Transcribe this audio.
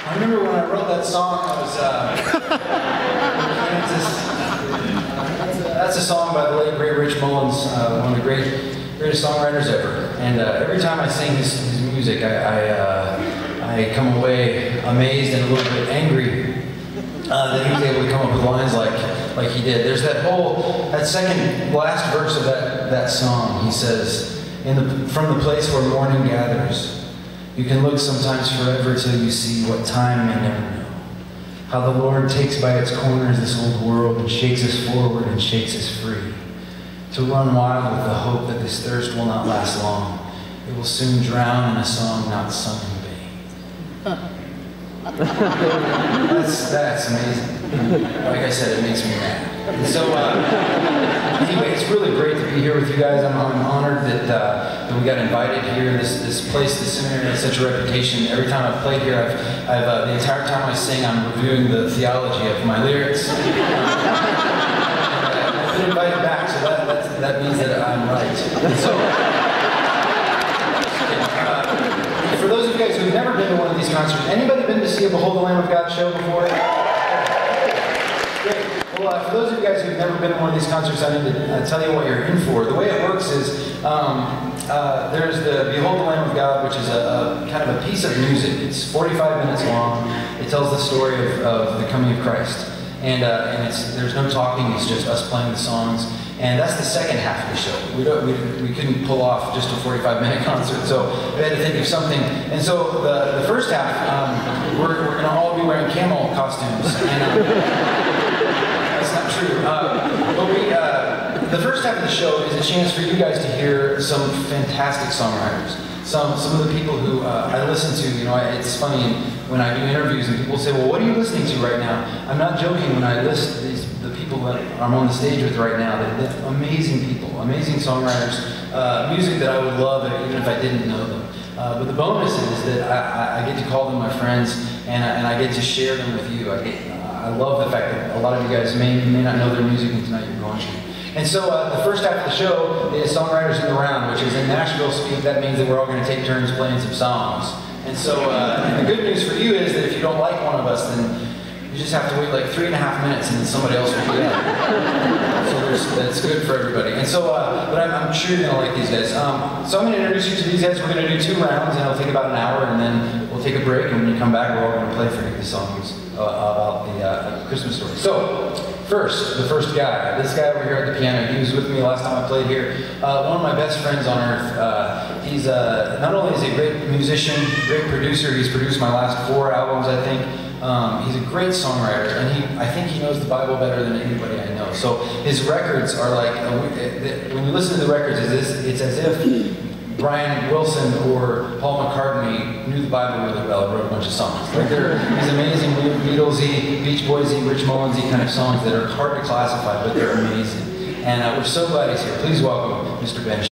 I remember when I wrote that song, I was, that's a song by the late great Rich Mullins, one of the greatest songwriters ever. And every time I sing his music, I come away amazed and a little bit angry that he was able to come up with lines like he did. There's that second last verse of that song. He says, from the place where morning gathers, you can look sometimes forever till you see what time may never know. How the Lord takes by its corners this old world and shakes us forward and shakes us free. To run wild with the hope that this thirst will not last long. It will soon drown in a song not sung in vain. That's amazing. Like I said, it makes me mad. And so, anyway, it's really great to be here with you guys. I'm honored that we got invited here. This place, this seminary has such a reputation. Every time I've played here, I've the entire time I sing, I'm reviewing the theology of my lyrics. I've been invited back, so that means that I'm right. So, for those of you guys who've never been to one of these concerts, anybody been to see a Behold the Lamb of God show before? Great. Well, for those of you guys who've never been to one of these concerts, I need to tell you what you're in for. The way it works is there's the Behold the Lamb of God, which is a kind of a piece of music. It's 45 minutes long. It tells the story of the coming of Christ. And there's no talking, it's just us playing the songs. And that's the second half of the show. We couldn't pull off just a 45-minute concert, so we had to think of something. And so the first half, we're going to all be wearing camel costumes. And, that's not true. But the first half of the show is a chance for you guys to hear some fantastic songwriters. Some of the people who I listen to. You know, it's funny when I do interviews and people say, well, what are you listening to right now? I'm not joking when I list the people that I'm on the stage with right now. They're amazing people, amazing songwriters, music that I would love even if I didn't know them. But the bonus is that I get to call them my friends and I get to share them with you. I love the fact that a lot of you guys may not know their music and tonight you're going to. And so the first half of the show is Songwriters in the Round, which is in Nashville speak. That means that we're all going to take turns playing some songs. And so and the good news for you is that if you don't like one of us, then you just have to wait like 3.5 minutes and then somebody else will be up. So that's good for everybody. And so, but I'm sure you're going to like these guys. So I'm going to introduce you to these guys. We're going to do 2 rounds and it'll take about an hour and then we'll take a break. And when you come back, we're all going to play for you the songs about the Christmas story. So, the first guy, this guy over here at the piano, he was with me last time I played here. One of my best friends on earth. He's not only is he a great musician, great producer, he's produced my last 4 albums, I think. He's a great songwriter, and I think he knows the Bible better than anybody I know. So his records are like, when you listen to the records, it's as if Brian Wilson or Paul McCartney knew the Bible really well and wrote a bunch of songs. Like they're these amazing Beatlesy, Beach Boysy, Rich Mullinsy kind of songs that are hard to classify, but they're amazing. And we're so glad he's here. Please welcome Mr. Ben.